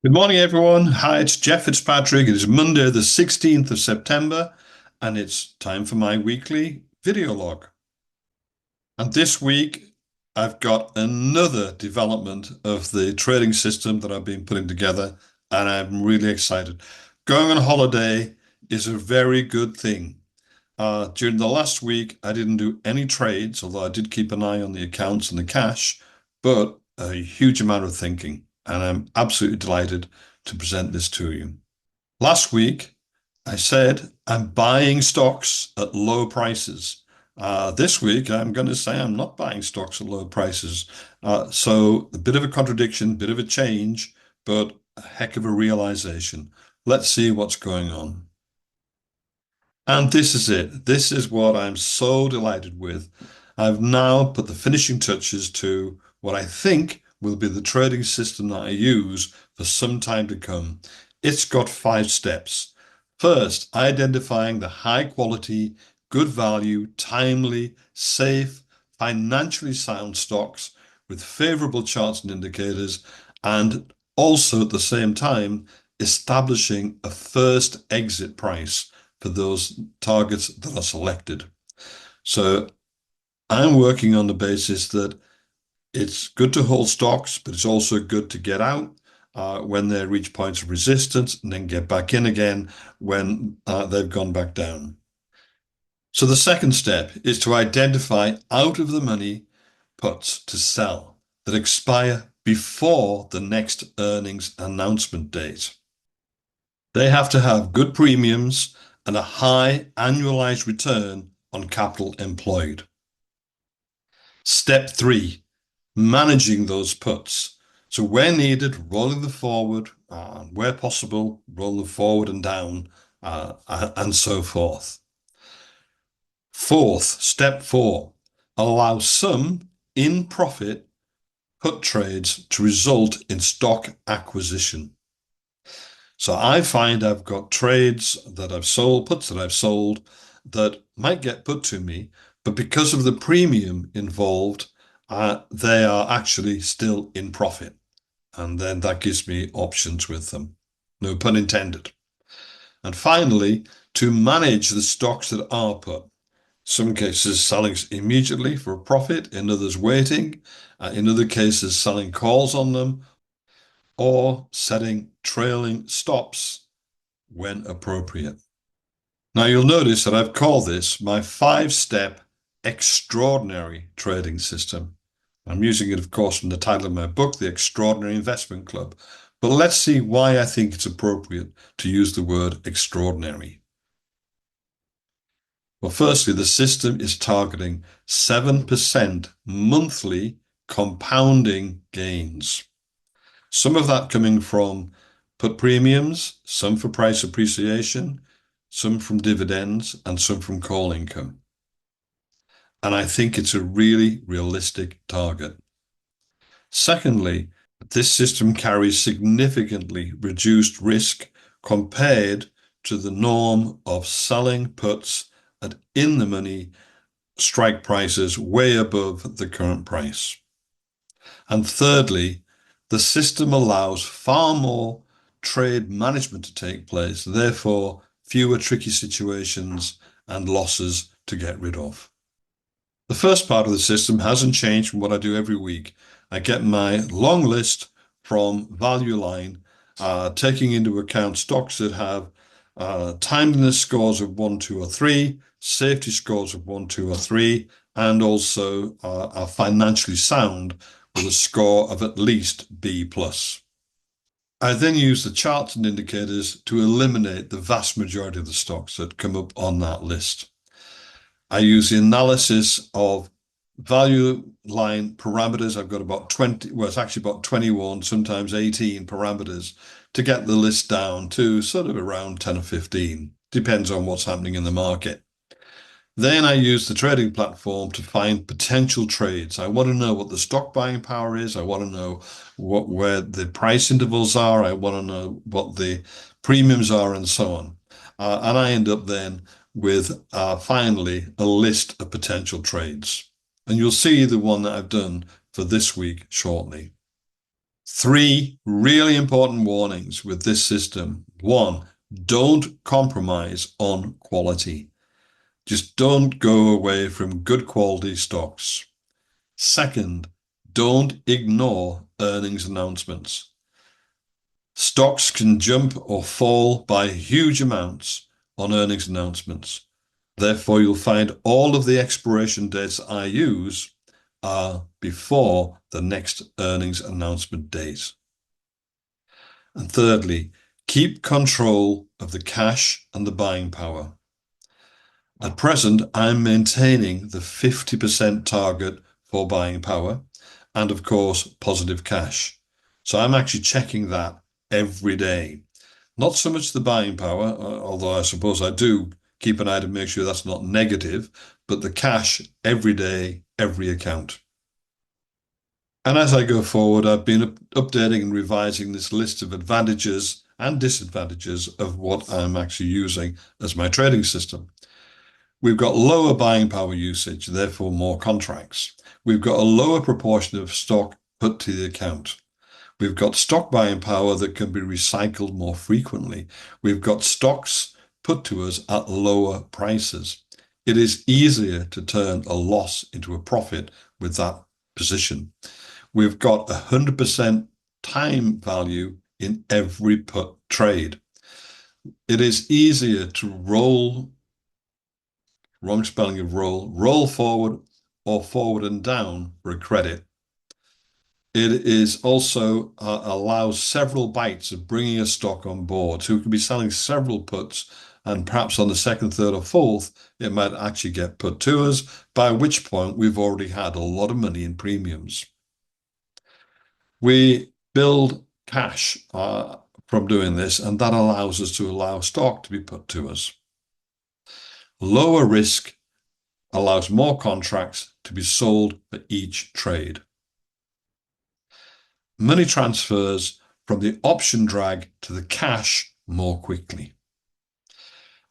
Good morning, everyone. Hi, it's Jeff Fitzpatrick. It is Monday, the 16th of September, and it's time for my weekly video log. And this week, I've got another development of the trading system that I've been putting together, and I'm really excited. Going on holiday is a very good thing. During the last week, I didn't do any trades, although I did keep an eye on the accounts and the cash, but a huge amount of thinking, and I'm absolutely delighted to present this to you. Last week, I said I'm buying stocks at low prices. This week, I'm going to say I'm not buying stocks at low prices. So a bit of a contradiction, bit of a change, but a heck of a realization. Let's see what's going on. And this is it. This is what I'm so delighted with. I've now put the finishing touches to what I think will be the trading system that I use for some time to come. It's got 5 steps. First, identifying the high quality, good value, timely, safe, financially sound stocks with favorable charts and indicators, and also at the same time, establishing a first exit price for those targets that are selected. So I'm working on the basis that it's good to hold stocks, but it's also good to get out when they reach points of resistance and then get back in again when they've gone back down. So the second step is to identify out of the money puts to sell that expire before the next earnings announcement date. They have to have good premiums and a high annualized return on capital employed. Step 3, managing those puts. So where needed, rolling them forward, where possible, roll them forward and down, and so forth. Step 4, allow some in profit put trades to result in stock acquisition. So I find I've got trades that I've sold, puts that I've sold that might get put to me, but because of the premium involved, they are actually still in profit. And then that gives me options with them. No pun intended. And finally, to manage the stocks that are put. Some cases selling immediately for a profit, in others waiting, in other cases selling calls on them, or setting trailing stops when appropriate. Now you'll notice that I've called this my 5-step extraordinary trading system. I'm using it, of course, from the title of my book, The Extraordinary Investment Club. But let's see why I think it's appropriate to use the word extraordinary. Well, firstly, the system is targeting 7% monthly compounding gains. Some of that coming from put premiums, some for price appreciation, some from dividends, and some from call income. And I think it's a really realistic target. Secondly, this system carries significantly reduced risk compared to the norm of selling puts at in the money strike prices way above the current price. And thirdly, the system allows far more trade management to take place, therefore fewer tricky situations and losses to get rid of. The first part of the system hasn't changed from what I do every week. I get my long list from Value Line, taking into account stocks that have timeliness scores of 1, 2, or 3, safety scores of 1, 2, or 3, and also are financially sound with a score of at least B+. I then use the charts and indicators to eliminate the vast majority of the stocks that come up on that list. I use the analysis of value line parameters. I've got about 20, well, it's actually about 21, sometimes 18 parameters to get the list down to sort of around 10 or 15. Depends on what's happening in the market. Then I use the trading platform to find potential trades. I want to know what the stock buying power is. I want to know where the price intervals are. I want to know what the premiums are and so on. And I end up then with finally a list of potential trades. And you'll see the one that I've done for this week shortly. Three really important warnings with this system. One, don't compromise on quality. Just don't go away from good quality stocks. Second, don't ignore earnings announcements. Stocks can jump or fall by huge amounts on earnings announcements. Therefore, you'll find all of the expiration dates I use are before the next earnings announcement date. And thirdly, keep control of the cash and the buying power. At present, I'm maintaining the 50% target for buying power and, of course, positive cash. So I'm actually checking that every day. Not so much the buying power, although I suppose I do keep an eye to make sure that's not negative, but the cash every day, every account. And as I go forward, I've been updating and revising this list of advantages and disadvantages of what I'm actually using as my trading system. We've got lower buying power usage, therefore more contracts. We've got a lower proportion of stock put to the account. We've got stock buying power that can be recycled more frequently. We've got stocks put to us at lower prices. It is easier to turn a loss into a profit with that position. We've got 100% time value in every put trade. It is easier to roll, wrong spelling of roll forward or forward and down for a credit. It is also allows several bites of bringing a stock on board. So we can be selling several puts, and perhaps on the second, third, or fourth, it might actually get put to us, by which point we've already had a lot of money in premiums. We build cash from doing this, and that allows us to allow stock to be put to us. Lower risk allows more contracts to be sold for each trade. Money transfers from the option drag to the cash more quickly.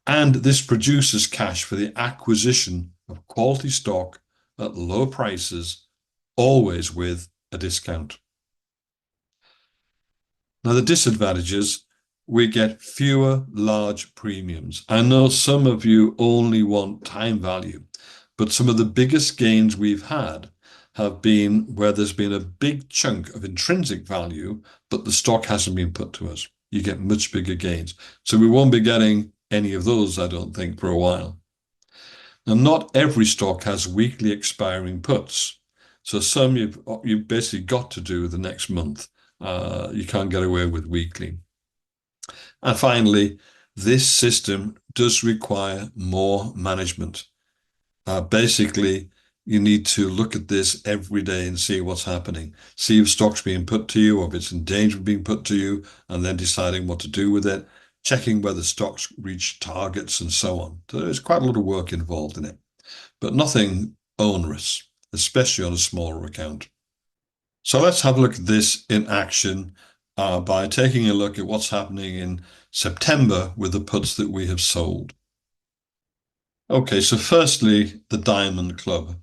And this produces cash for the acquisition of quality stock at low prices, always with a discount. Now, the disadvantages, we get fewer large premiums. I know some of you only want time value, but some of the biggest gains we've had have been where there's been a big chunk of intrinsic value, but the stock hasn't been put to us. You get much bigger gains. So we won't be getting any of those, I don't think, for a while. Now, not every stock has weekly expiring puts. So some you've basically got to do the next month. You can't get away with weekly. And finally, this system does require more management. Basically, you need to look at this every day and see what's happening. See if stock's being put to you or if it's in danger of being put to you, and then deciding what to do with it, checking whether stocks reach targets and so on. So there's quite a lot of work involved in it, but nothing onerous, especially on a smaller account. So let's have a look at this in action by taking a look at what's happening in September with the puts that we have sold. Okay, so firstly, the Diamond Club.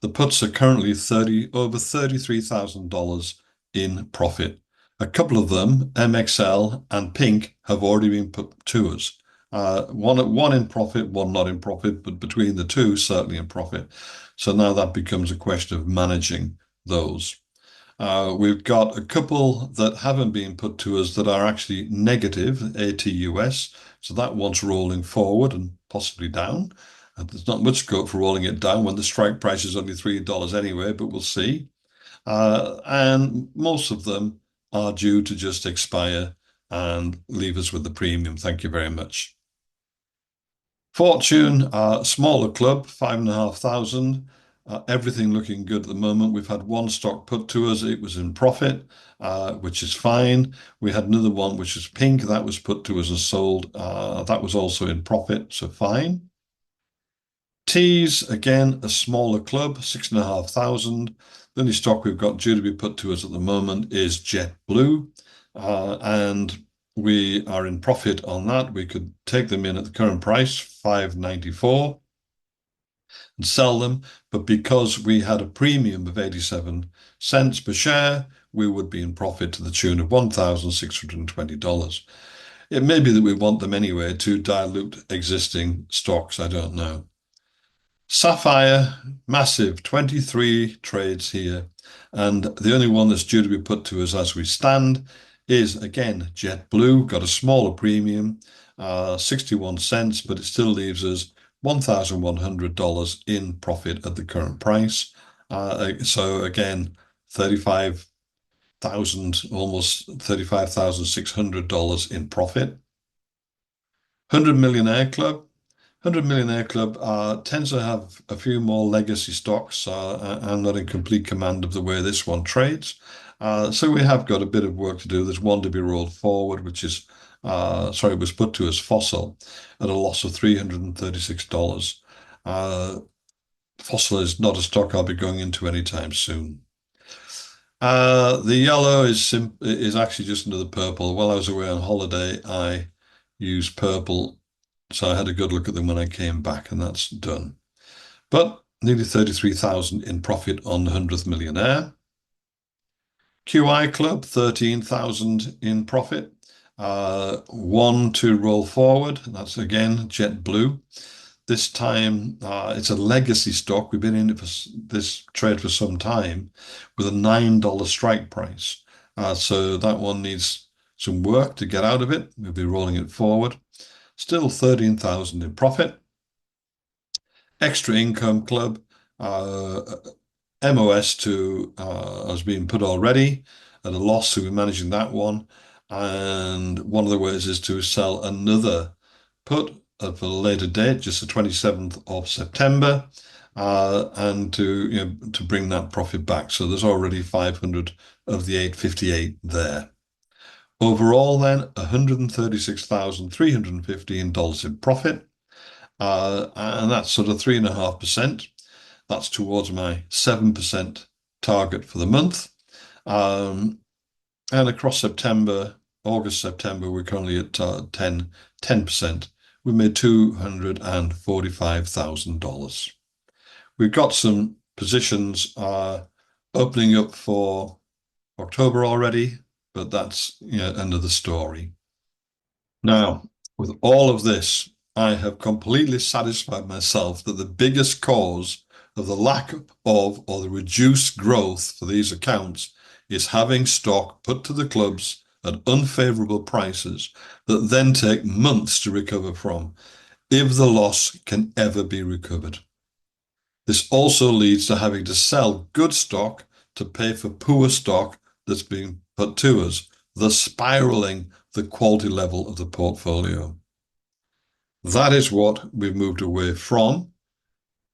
The puts are currently over $33,000 in profit. A couple of them, MXL and Pink, have already been put to us. One in profit, one not in profit, but between the two, certainly in profit. So now that becomes a question of managing those. We've got a couple that haven't been put to us that are actually negative, ATUS. So that one's rolling forward and possibly down. And there's not much scope for rolling it down when the strike price is only $3 anyway, but we'll see. And most of them are due to just expire and leave us with the premium. Thank you very much. Fortune, smaller club, 5,500. Everything looking good at the moment. We've had one stock put to us. It was in profit, which is fine. We had another one, which is Pink. That was put to us and sold. That was also in profit, so fine. Teas, again, a smaller club, 6,500. The only stock we've got due to be put to us at the moment is JetBlue. And we are in profit on that. We could take them in at the current price, $5.94, and sell them. But because we had a premium of 87 cents per share, we would be in profit to the tune of $1,620. It may be that we want them anyway to dilute existing stocks. I don't know. Sapphire, massive 23 trades here. And the only one that's due to be put to us as we stand is, again, JetBlue. Got a smaller premium, 61 cents, but it still leaves us $1,100 in profit at the current price. So again, 35,000, almost $35,600 in profit. 100 Millionaire Club. 100 Millionaire Club tends to have a few more legacy stocks. I'm not in complete command of the way this one trades. So we have got a bit of work to do. There's one to be rolled forward, which is, sorry, it was put to us Fossil at a loss of $336. Fossil is not a stock I'll be going into anytime soon. The yellow is actually just another purple. While I was away on holiday, I used purple, so I had a good look at them when I came back, and that's done. But nearly 33,000 in profit on the 100th millionaire. QI Club, 13,000 in profit. One to roll forward. That's again JetBlue. This time, it's a legacy stock. We've been in it for this trade for some time with a $9 strike price. So that one needs some work to get out of it. We'll be rolling it forward. Still 13,000 in profit. Extra Income Club, MOS has been put already at a loss, so we're managing that one. And one of the ways is to sell another put for a later date, just the 27th of September, and to bring that profit back. So there's already 500 of the 858 there. Overall, then, $136,315 in profit, and that's sort of 3.5%. That's towards my 7% target for the month. And across September, August, September, we're currently at 10%. We made $245,000. We've got some positions opening up for October already, but that's another story. Now, with all of this, I have completely satisfied myself that the biggest cause of the lack of or the reduced growth for these accounts is having stock put to the clubs at unfavorable prices that then take months to recover from, if the loss can ever be recovered. This also leads to having to sell good stock to pay for poor stock that's being put to us, thus spiraling the quality level of the portfolio. That is what we've moved away from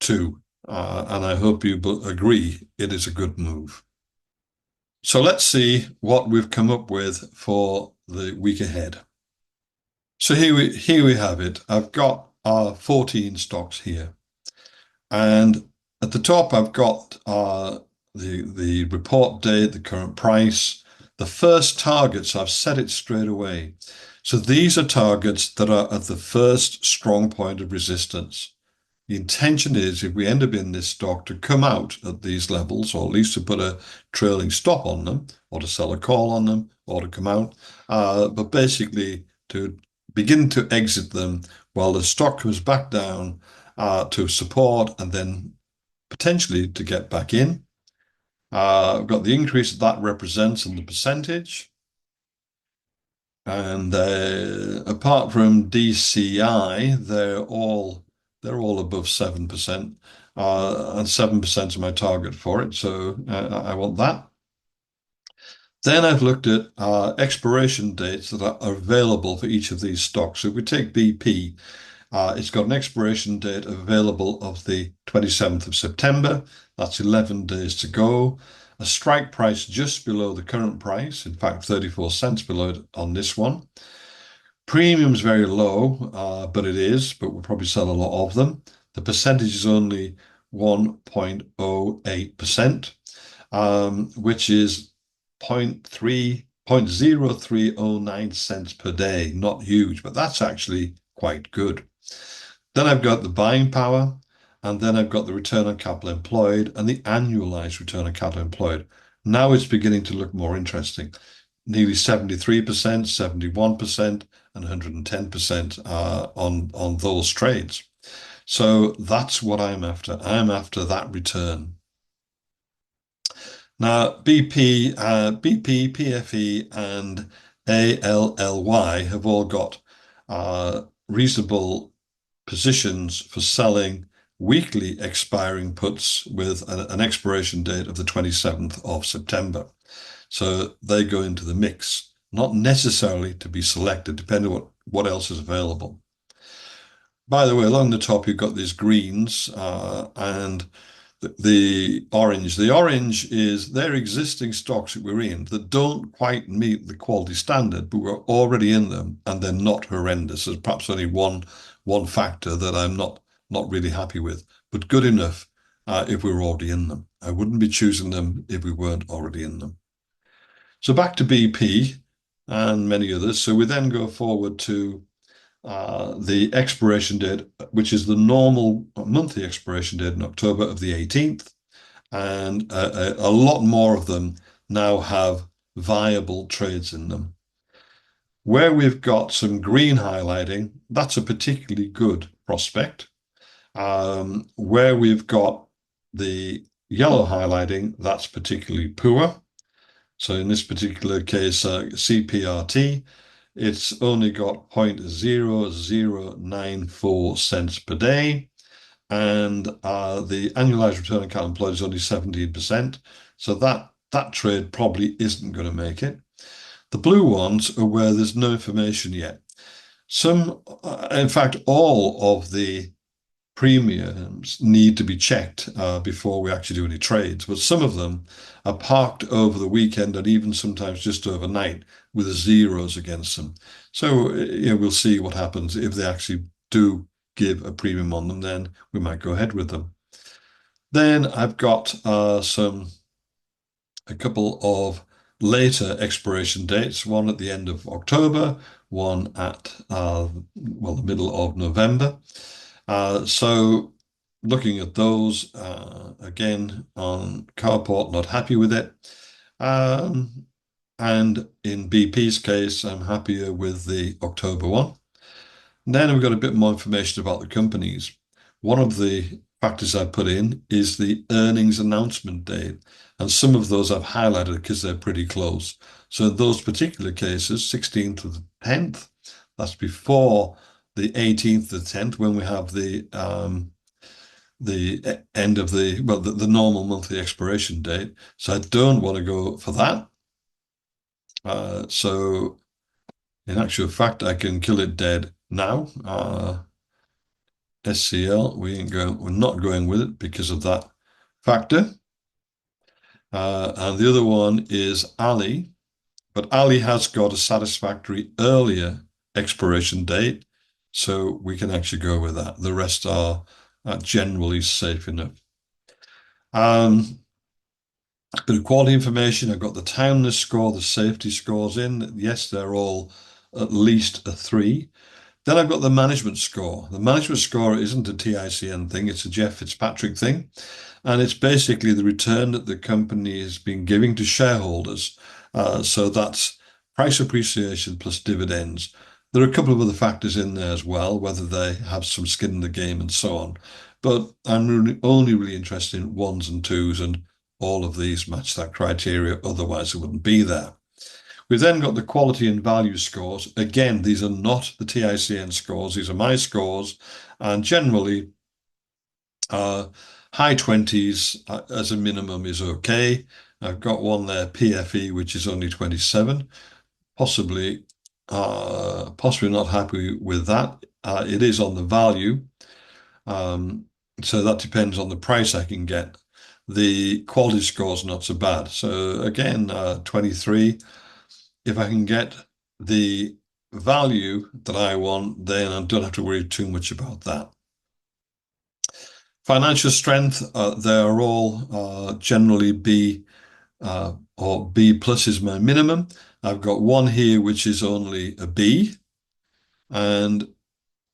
to, and I hope you agree it is a good move. So let's see what we've come up with for the week ahead. So here we have it. I've got our 14 stocks here. And at the top, I've got the report date, the current price, the first targets. I've set it straight away. So these are targets that are at the first strong point of resistance. The intention is, if we end up in this stock, to come out at these levels, or at least to put a trailing stop on them, or to sell a call on them, or to come out, but basically to begin to exit them while the stock comes back down to support, and then potentially to get back in. I've got the increase that represents in the percentage. And apart from DCI, they're all above 7%, and 7% is my target for it. So I want that. Then I've looked at expiration dates that are available for each of these stocks. So if we take BP, it's got an expiration date available of the 27th of September. That's 11 days to go. A strike price just below the current price, in fact, 34 cents below it on this one. Premium's very low, but we'll probably sell a lot of them. The percentage is only 1.08%, which is 0.0309 cents per day. Not huge, but that's actually quite good. Then I've got the buying power, and then I've got the return on capital employed and the annualized return on capital employed. Now it's beginning to look more interesting. Nearly 73%, 71%, and 110% on those trades. So that's what I'm after. I'm after that return. Now, BP, PFE, and ALLY have all got reasonable positions for selling weekly expiring puts with an expiration date of the 27th of September. So they go into the mix, not necessarily to be selected, depending on what else is available. By the way, along the top, you've got these greens and the orange. The orange is their existing stocks that we're in that don't quite meet the quality standard, but we're already in them and they're not horrendous. There's perhaps only one factor that I'm not really happy with, but good enough if we're already in them. I wouldn't be choosing them if we weren't already in them. So back to BP and many others. So we then go forward to the expiration date, which is the normal monthly expiration date in October of the 18th. And a lot more of them now have viable trades in them. Where we've got some green highlighting, that's a particularly good prospect. Where we've got the yellow highlighting, that's particularly poor. So in this particular case, CPRT, it's only got 0.0094 cents per day. And the annualized return on capital employed is only 17%. So that trade probably isn't going to make it. The blue ones are where there's no information yet. In fact, all of the premiums need to be checked before we actually do any trades. But some of them are parked over the weekend and even sometimes just overnight with zeros against them. So we'll see what happens if they actually do give a premium on them. Then we might go ahead with them. Then I've got a couple of later expiration dates. One at the end of October, one at the middle of November. So looking at those, again, on Carport, not happy with it. And in BP's case, I'm happier with the October one. And then we've got a bit more information about the companies. One of the factors I put in is the earnings announcement date. And some of those I've highlighted because they're pretty close. So in those particular cases, 16th to the 10th, that's before the 18th to the 10th, when we have the end of the normal monthly expiration date. So I don't want to go for that. So in actual fact, I can kill it dead now. SCL, we're not going with it because of that factor. And the other one is Ali, but Ali has got a satisfactory earlier expiration date, so we can actually go with that. The rest are generally safe enough. Bit of quality information. I've got the timeliness score, the safety scores in. Yes, they're all at least a 3. Then I've got the management score. The management score isn't a TICN thing, it's a Jeff Fitzpatrick thing. And it's basically the return that the company has been giving to shareholders. So that's price appreciation plus dividends. There are a couple of other factors in there as well, whether they have some skin in the game and so on. But I'm only really interested in 1s and 2s, and all of these match that criteria, otherwise it wouldn't be there. We've then got the quality and value scores. Again, these are not the TICN scores, these are my scores, and generally high 20s as a minimum is okay. I've got one there, PFE, which is only 27. Possibly not happy with that. It is on the value. So that depends on the price I can get. The quality score is not so bad. So again, 23. If I can get the value that I want, then I don't have to worry too much about that. Financial strength, they are all generally B or B plus is my minimum. I've got one here which is only a B, and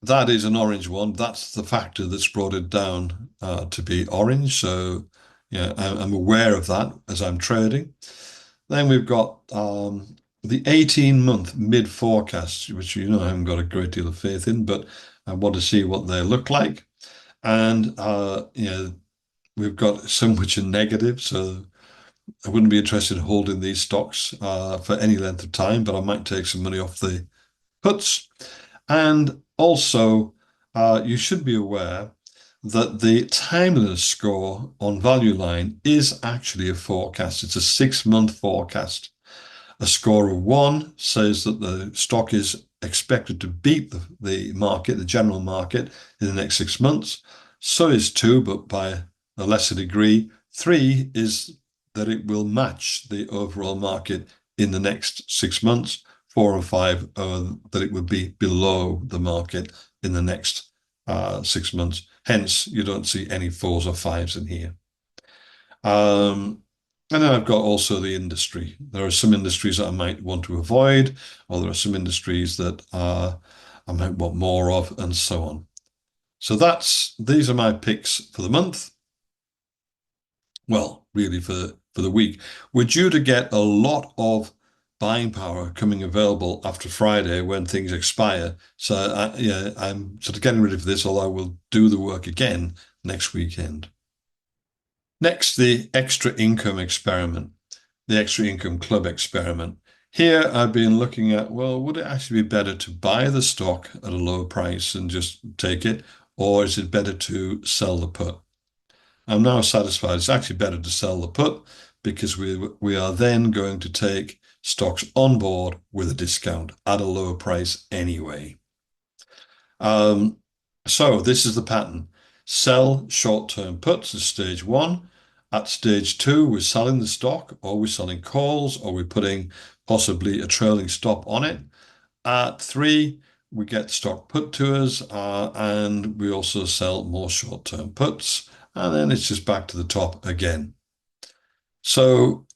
that is an orange one. That's the factor that's brought it down to be orange. So Yeah, I'm aware of that as I'm trading. Then we've got the 18-month mid forecast, which I haven't got a great deal of faith in, but I want to see what they look like. And we've got some which are negative, so I wouldn't be interested in holding these stocks for any length of time, but I might take some money off the puts. And also, you should be aware that the timeliness score on Value Line is actually a forecast. It's a 6-month forecast. A score of 1 says that the stock is expected to beat the market, the general market, in the next 6 months. So is 2, but by a lesser degree. 3 is that it will match the overall market in the next 6 months. 4 and 5 are that it would be below the market in the next 6 months. Hence, you don't see any 4s or 5s in here. And then I've got also the industry. There are some industries that I might want to avoid, or there are some industries that I might want more of, and so on. So these are my picks for the month. Well, really for the week. We're due to get a lot of buying power coming available after Friday when things expire. So yeah, I'm sort of getting ready for this, although I will do the work again next weekend. Next, the extra income experiment, the extra income club experiment. Here, I've been looking at, well, would it actually be better to buy the stock at a low price and just take it, or is it better to sell the put? I'm now satisfied it's actually better to sell the put because we are then going to take stocks on board with a discount at a lower price anyway. Um, so this is the pattern. Sell short-term puts is stage 1. At stage 2, we're selling the stock, or we're selling calls, or we're putting possibly a trailing stop on it. At 3, we get stock put to us, and we also sell more short-term puts, and then it's just back to the top again. So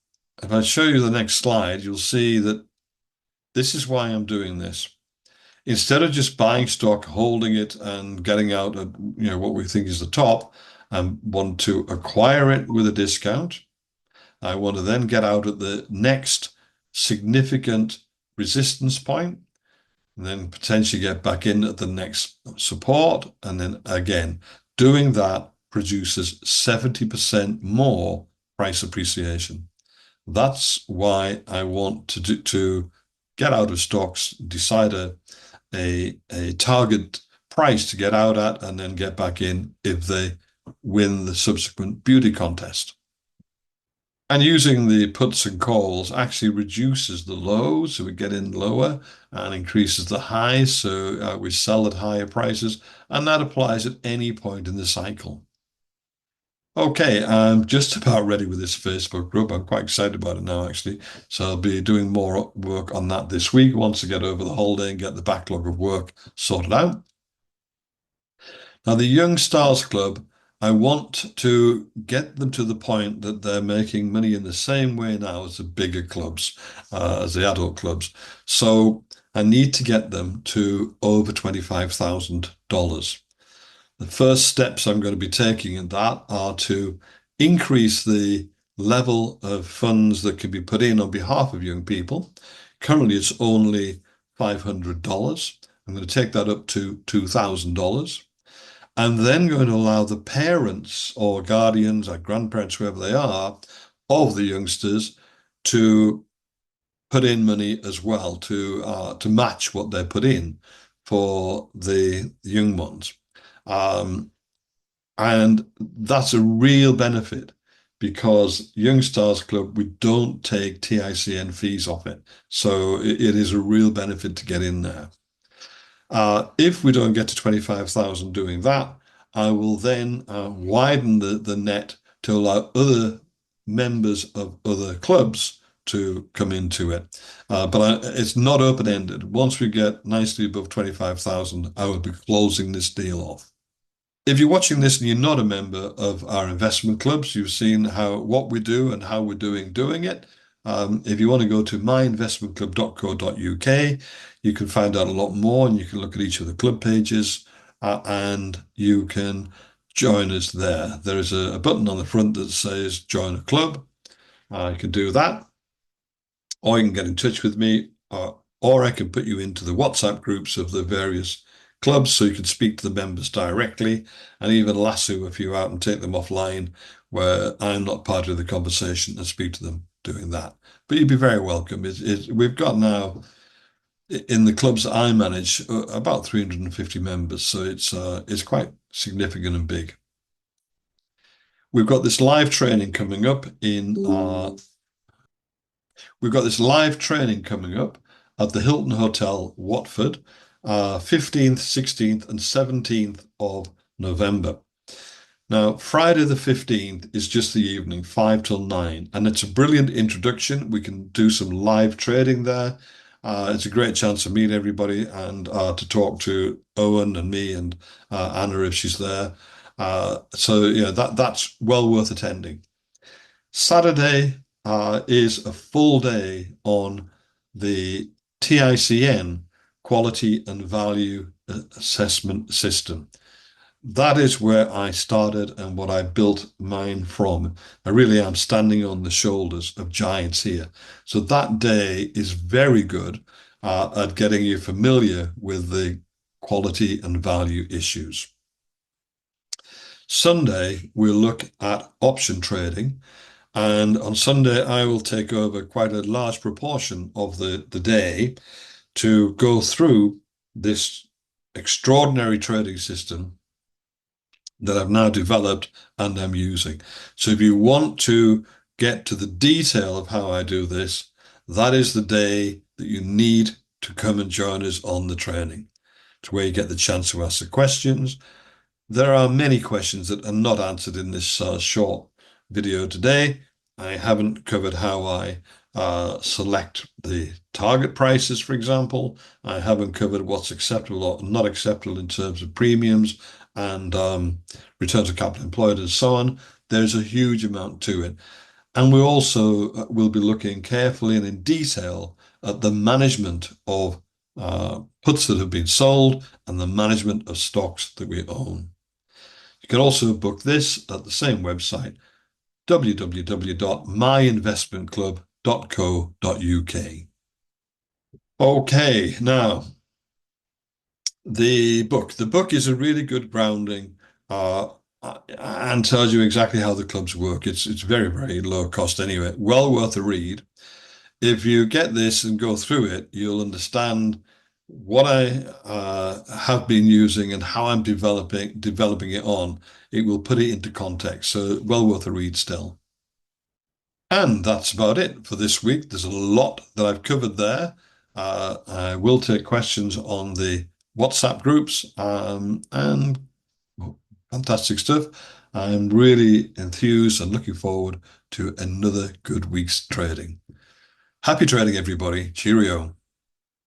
if I show you the next slide, you'll see that this is why I'm doing this. Instead of just buying stock, holding it, and getting out at what we think is the top, I want to acquire it with a discount. I want to then get out at the next significant resistance point, and then potentially get back in at the next support. And then again, doing that produces 70% more price appreciation. That's why I want to get out of stocks, decide a target price to get out at, and then get back in if they win the subsequent beauty contest. And using the puts and calls actually reduces the lows, so we get in lower, and increases the highs, so we sell at higher prices, and that applies at any point in the cycle. Okay, I'm just about ready with this Facebook group. I'm quite excited about it now, actually. So I'll be doing more work on that this week once I get over the holiday and get the backlog of work sorted out. Now, the Young Stars Club, I want to get them to the point that they're making money in the same way now as the bigger clubs, as the adult clubs. So I need to get them to over $25,000. The first steps I'm going to be taking in that are to increase the level of funds that can be put in on behalf of young people. Currently, it's only $500. I'm going to take that up to $2,000. I'm then going to allow the parents or guardians or grandparents, whoever they are, of the youngsters to put in money as well to match what they put in for the young ones. And that's a real benefit because Young Stars Club, we don't take TICN fees off it. So it is a real benefit to get in there. If we don't get to 25,000 doing that, I will then widen the net to allow other members of other clubs to come into it. But it's not open-ended. Once we get nicely above 25,000, I will be closing this deal off. If you're watching this and you're not a member of our investment clubs, you've seen what we do and how we're doing it. If you want to go to myinvestmentclub.co.uk, you can find out a lot more and you can look at each of the club pages and you can join us there. There is a button on the front that says join a club. I can do that, or you can get in touch with me, or I can put you into the WhatsApp groups of the various clubs so you can speak to the members directly and even lasso a few out and take them offline where I'm not part of the conversation and speak to them doing that. But you'd be very welcome. We've got now in the clubs that I manage about 350 members, so it's quite significant and big. We've got this live training coming up in We've got this live training coming up at the Hilton Hotel, Watford, 15th, 16th, and 17th of November. Now, Friday the 15th is just the evening, 5 till 9, and it's a brilliant introduction. We can do some live trading there. It's a great chance to meet everybody and to talk to Owen and me and Anna if she's there. So yeah, that's well worth attending. Saturday is a full day on the TICN Quality and Value Assessment System. That is where I started and what I built mine from. I really am standing on the shoulders of giants here. So that day is very good at getting you familiar with the quality and value issues. Sunday, we'll look at option trading. And on Sunday, I will take over quite a large proportion of the day to go through this extraordinary trading system that I've now developed and I'm using. So if you want to get to the detail of how I do this, that is the day that you need to come and join us on the training. It's where you get the chance to ask the questions. There are many questions that are not answered in this short video today. I haven't covered how I select the target prices, for example. I haven't covered what's acceptable or not acceptable in terms of premiums and returns of capital employed and so on. There's a huge amount to it. And we also will be looking carefully and in detail at the management of puts that have been sold and the management of stocks that we own. You can also book this at the same website, www.myinvestmentclub.co.uk. Okay, now the book. The book is a really good grounding and tells you exactly how the clubs work. It's very, very low cost anyway. Well worth a read. If you get this and go through it, you'll understand what I have been using and how I'm developing it on. It will put it into context. So well worth a read still. And that's about it for this week. There's a lot that I've covered there. I will take questions on the WhatsApp groups and fantastic stuff. I'm really enthused and looking forward to another good week's trading. Happy trading, everybody. Cheerio.